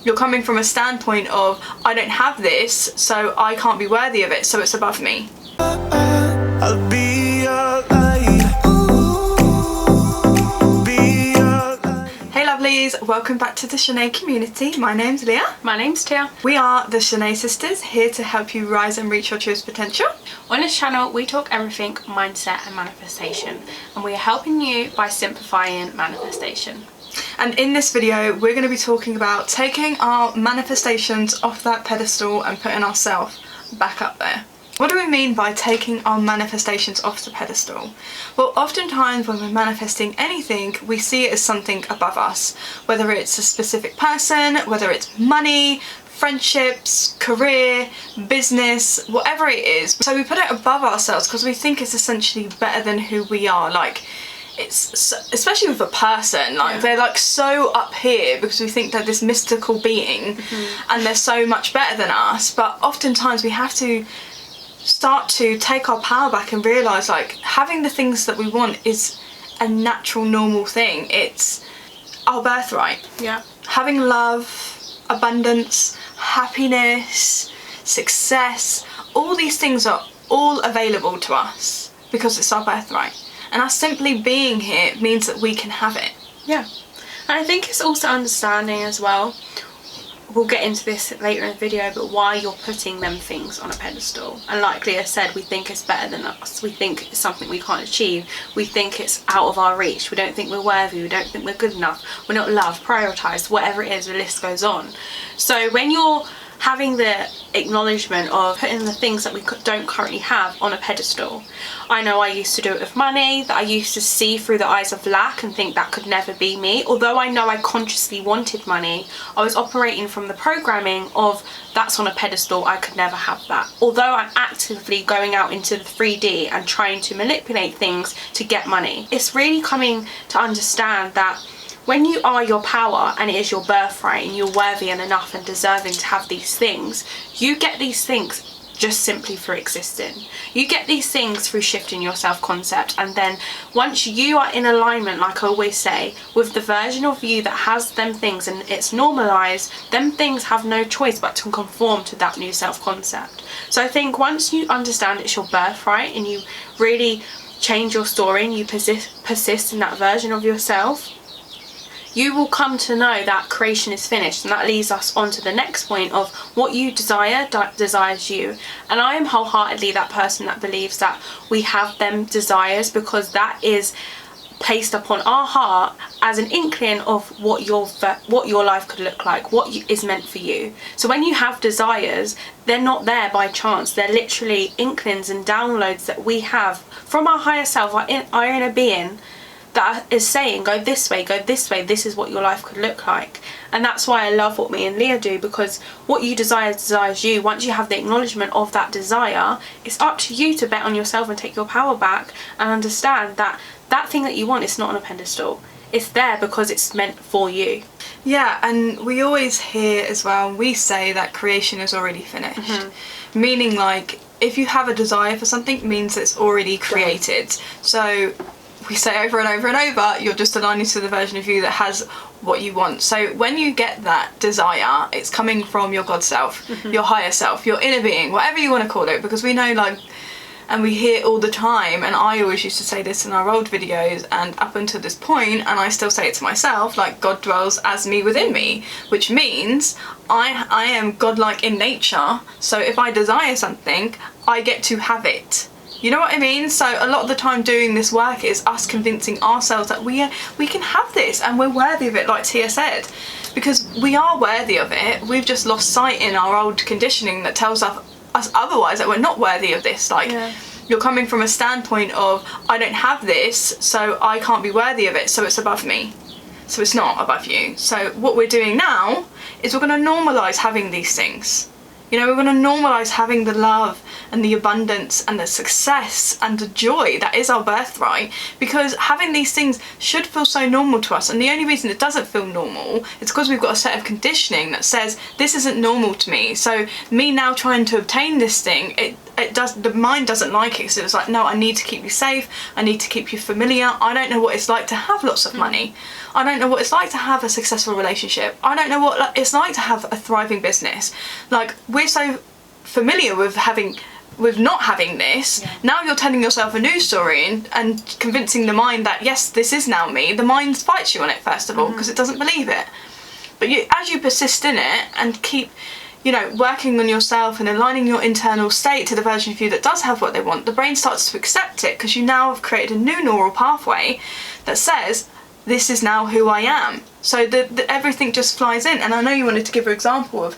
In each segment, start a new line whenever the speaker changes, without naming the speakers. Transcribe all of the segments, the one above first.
you're coming from a standpoint of, I don't have this, so I can't be worthy of it, so it's above me.
I'll be your light.
Hey lovelies, welcome back to the Zhené community. My name's Leah.
My name's Tia.
We are the Zhené sisters, here to help you rise and reach your truest potential.
On this channel we talk everything mindset and manifestation, and we are helping you by simplifying manifestation.
And in this video we're going to be talking about taking our manifestations off that pedestal and putting ourselves back up there. What do we mean by taking our manifestations off the pedestal? Well, oftentimes when we're manifesting anything, we see it as something above us, whether it's a specific person, whether it's money, friendships, career, business, whatever it is. So we put it above ourselves because we think it's essentially better than who we are. Like, it's especially with a person, like they're like so up here because we think they're this mystical being and they're so much better than us. But oftentimes we have to start to take our power back and realise, like, having the things that we want is a natural, normal thing. It's our birthright.
Yeah.
Having love, abundance, happiness, success, all these things are all available to us because it's our birthright. And us simply being here means that we can have it.
Yeah. And I think it's also understanding as well, we'll get into this later in the video, but why you're putting them things on a pedestal. And like Leah said, we think it's better than us. We think it's something we can't achieve. We think it's out of our reach. We don't think we're worthy. We don't think we're good enough. We're not loved, prioritised, whatever it is, the list goes on. So when you're having the acknowledgement of putting the things that we don't currently have on a pedestal. I know I used to do it with money, that I used to see through the eyes of lack and think that could never be me. Although I know I consciously wanted money, I was operating from the programming of that's on a pedestal, I could never have that. Although I'm actively going out into the 3D and trying to manipulate things to get money. It's really coming to understand that when you are your power and it is your birthright and you're worthy and enough and deserving to have these things, you get these things just simply through existing. You get these things through shifting your self-concept, and then once you are in alignment, like I always say, with the version of you that has them things and it's normalized, them things have no choice but to conform to that new self-concept. So I think once you understand it's your birthright and you really change your story and you persist in that version of yourself, you will come to know that creation is finished. And that leads us on to the next point of what you desire desires you. And I am wholeheartedly that person that believes that we have them desires, because that is placed upon our heart as an inkling of what your life could look like, what is meant for you. So when you have desires, they're not there by chance. They're literally inklings and downloads that we have from our higher self, our inner being, that is saying, go this way, this is what your life could look like. And that's why I love what me and Leah do, because what you desire desires you. Once you have the acknowledgement of that desire, it's up to you to bet on yourself and take your power back and understand that that thing that you want is not on a pedestal. It's there because it's meant for you.
Yeah, and we always hear as well, we say that creation is already finished. Meaning, like, if you have a desire for something, it means it's already created. So we say over and over and over, you're just aligning to the version of you that has what you want. So when you get that desire, it's coming from your God self, your higher self, your inner being, whatever you want to call it, because we know, like, and we hear all the time, and I always used to say this in our old videos and up until this point, and I still say it to myself, like, God dwells as me within me, which means I am godlike in nature. So if I desire something, I get to have it. You know what I mean? So a lot of the time doing this work is us convincing ourselves that we can have this and we're worthy of it, like Tia said, because we are worthy of it. We've just lost sight in our old conditioning that tells us otherwise, that we're not worthy of this. Like, you're coming from a standpoint of, I don't have this, so I can't be worthy of it, so it's above me. So it's not above you. So what we're doing now is we're going to normalise having these things. You know, we're going to normalise having the love and the abundance and the success and the joy that is our birthright, because having these things should feel so normal to us. And the only reason it doesn't feel normal is because we've got a set of conditioning that says this isn't normal to me. So me now trying to obtain this thing, the mind doesn't like it, so it's like, no, I need to keep you safe, I need to keep you familiar. I don't know what it's like to have lots of money. I don't know what it's like to have a successful relationship. I don't know what it's like to have a thriving business. Like, we're so familiar with not having this. Now you're telling yourself a new story and convincing the mind that, yes, this is now me. The mind fights you on it, first of all, because it doesn't believe it. But as you persist in it and keep, you know, working on yourself and aligning your internal state to the version of you that does have what they want, the brain starts to accept it, because you now have created a new neural pathway that says, this is now who I am. So everything just flies in. And I know you wanted to give an example of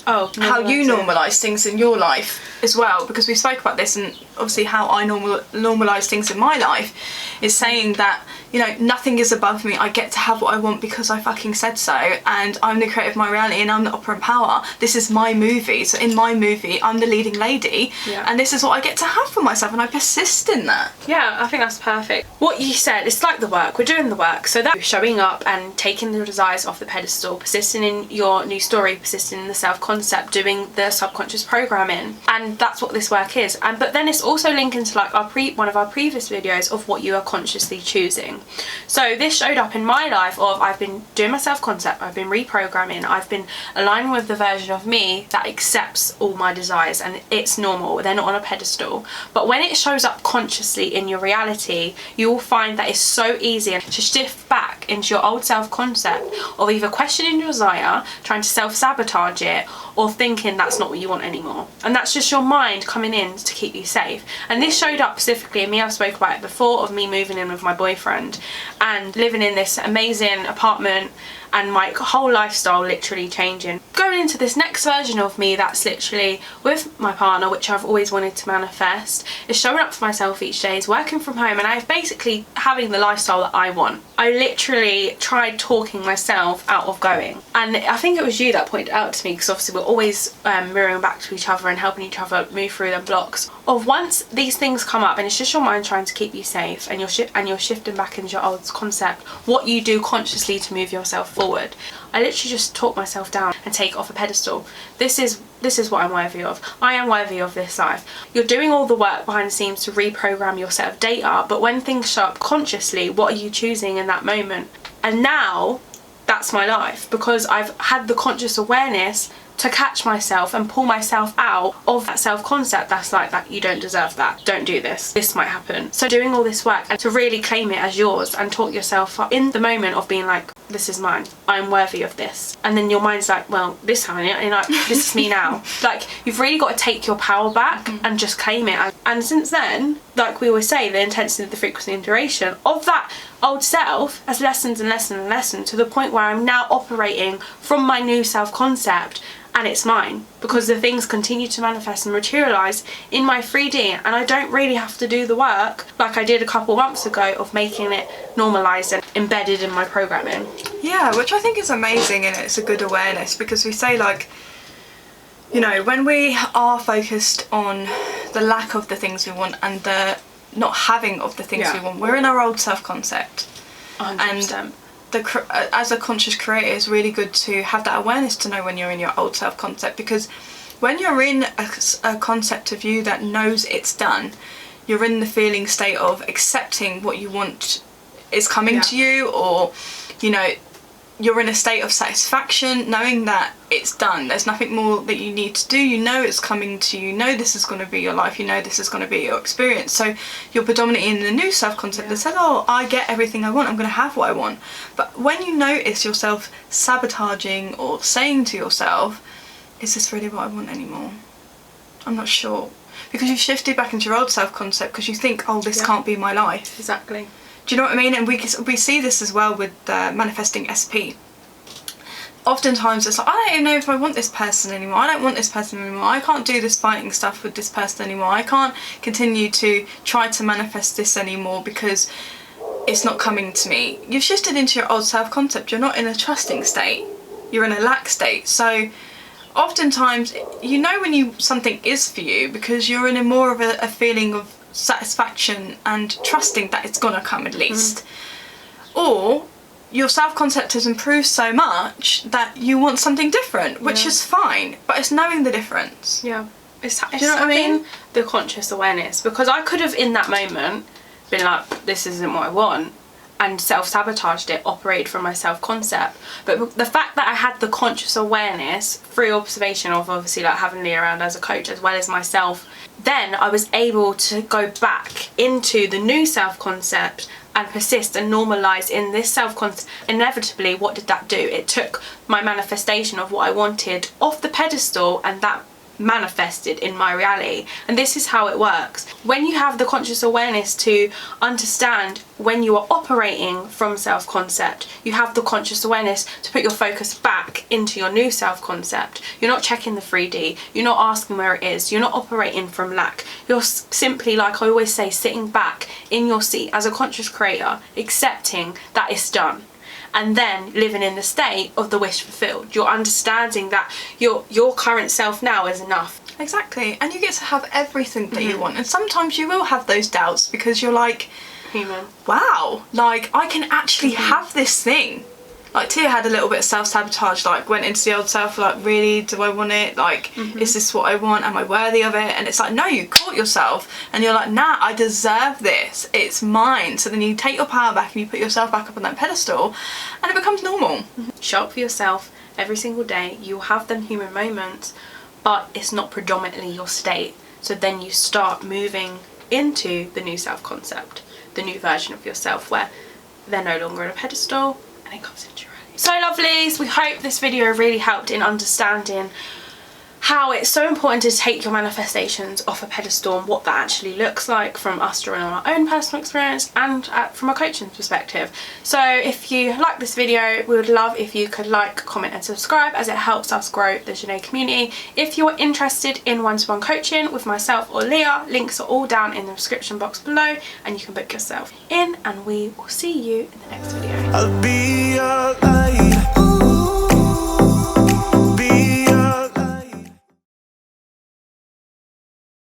how you normalise things in your life as well, because we spoke about this, and obviously how I normalise things in my life is saying that, you know, nothing is above me. I get to have what I want because I fucking said so, and I'm the creator of my reality, and I'm the operant power. This is my movie. So in my movie, I'm the leading lady, and this is what I get to have for myself, and I persist in that.
Yeah, I think that's perfect. What you said, it's like the work. We're doing the work. So that's showing up and taking the desires off the pedestal, persisting in your new story, persisting in the self-concept, doing the subconscious programming, and that's what this work is. And but then it's also linking to like one of our previous videos of what you are consciously choosing. So this showed up in my life of, I've been doing my self-concept, I've been reprogramming, I've been aligning with the version of me that accepts all my desires, and it's normal, they're not on a pedestal. But when it shows up consciously in your reality, you will find that it's so easy to shift back into your old self-concept of either questioning your desire, trying to self-sabotage it, or thinking that's not what you want anymore. And that's just your mind coming in to keep you safe. And this showed up specifically in me, I've spoke about it before, of me moving in with my boyfriend and living in this amazing apartment, and my whole lifestyle literally changing. Going into this next version of me that's literally with my partner, which I've always wanted to manifest, is showing up for myself each day, is working from home, and I'm basically having the lifestyle that I want. I literally tried talking myself out of going. And I think it was you that pointed out to me, because obviously we're always mirroring back to each other and helping each other move through them blocks, of once these things come up and it's just your mind trying to keep you safe, and you're shifting back into your old concept, what you do consciously to move yourself forward. I literally just talk myself down and take it off a pedestal. This is what I'm worthy of. I am worthy of this life. You're doing all the work behind the scenes to reprogram your set of data, but when things show up consciously, what are you choosing in that moment? And now that's my life, because I've had the conscious awareness to catch myself and pull myself out of that self-concept that's like, that you don't deserve that, don't do this might happen. So doing all this work and to really claim it as yours and talk yourself up in the moment of being like, this is mine, I'm worthy of this. And then your mind's like, well, this time, you know, this is me now. Like, you've really got to take your power back and just claim it. And since then, like we always say, the intensity, the frequency and duration of that old self has lessened and lessened and lessened, to the point where I'm now operating from my new self-concept, and it's mine, because the things continue to manifest and materialise in my 3D, and I don't really have to do the work like I did a couple months ago of making it normalised and embedded in my programming.
Yeah, which I think is amazing, and it's a good awareness, because we say, like, you know, when we are focused on the lack of the things we want and the not having of the things we want, we're in our old self-concept.
100%.
And as a conscious creator, it's really good to have that awareness to know when you're in your old self-concept, because when you're in a concept of you that knows it's done, you're in the feeling state of accepting what you want is coming to you, or, you know, you're in a state of satisfaction knowing that it's done. There's nothing more that you need to do. You know it's coming to you. You know this is going to be your life. You know this is going to be your experience. So you're predominantly in the new self-concept that says, oh, I get everything I want. I'm going to have what I want. But when you notice yourself sabotaging or saying to yourself, is this really what I want anymore? I'm not sure. Because you've shifted back into your old self-concept because you think, oh, this can't be my life.
Exactly.
Do you know what I mean? And we see this as well with manifesting SP. Oftentimes it's like, I don't even know if I want this person anymore. I don't want this person anymore. I can't do this fighting stuff with this person anymore. I can't continue to try to manifest this anymore because it's not coming to me. You've shifted into your old self-concept. You're not in a trusting state. You're in a lack state. So oftentimes you know when something is for you because you're in a more of a feeling of satisfaction and trusting that it's gonna come at least. Or your self-concept has improved so much that you want something different, which is fine, but it's knowing the difference.
Yeah, It's
Do you know what I mean?
having the conscious awareness, because I could have in that moment been like, this isn't what I want, and self-sabotaged it, operated from my self-concept. But the fact that I had the conscious awareness through observation of obviously like having Leah around as a coach as well as myself, then I was able to go back into the new self-concept and persist and normalise in this self-concept. Inevitably, what did that do? It took my manifestation of what I wanted off the pedestal, and that manifested in my reality. And this is how it works. When you have the conscious awareness to understand when you are operating from self-concept, you have the conscious awareness to put your focus back into your new self-concept. You're not checking the 3D, you're not asking where it is, you're not operating from lack. You're simply, like I always say, sitting back in your seat as a conscious creator, accepting that it's done, and then living in the state of the wish fulfilled. You're understanding that your current self now is enough.
Exactly, and you get to have everything that you want. And sometimes you will have those doubts because you're like,
Human.
wow, like I can actually have this thing. Like Tia had a little bit of self-sabotage, like went into the old self, like, really, do I want it? Like, is this what I want? Am I worthy of it? And it's like, no, you caught yourself and you're like, nah, I deserve this. It's mine. So then you take your power back and you put yourself back up on that pedestal and it becomes normal.
Show up for yourself every single day. You'll have them human moments, but it's not predominantly your state. So then you start moving into the new self-concept, the new version of yourself where they're no longer on a pedestal, and it comes into your reality. So lovelies, we hope this video really helped in understanding how it's so important to take your manifestations off a pedestal and what that actually looks like from us drawing on our own personal experience and from a coaching perspective. So if you like this video, we would love if you could like, comment and subscribe, as it helps us grow the Zhené community. If you're interested in one-to-one coaching with myself or Leah, links are all down in the description box below and you can book yourself in, and we will see you in the next video.
I'll be your light.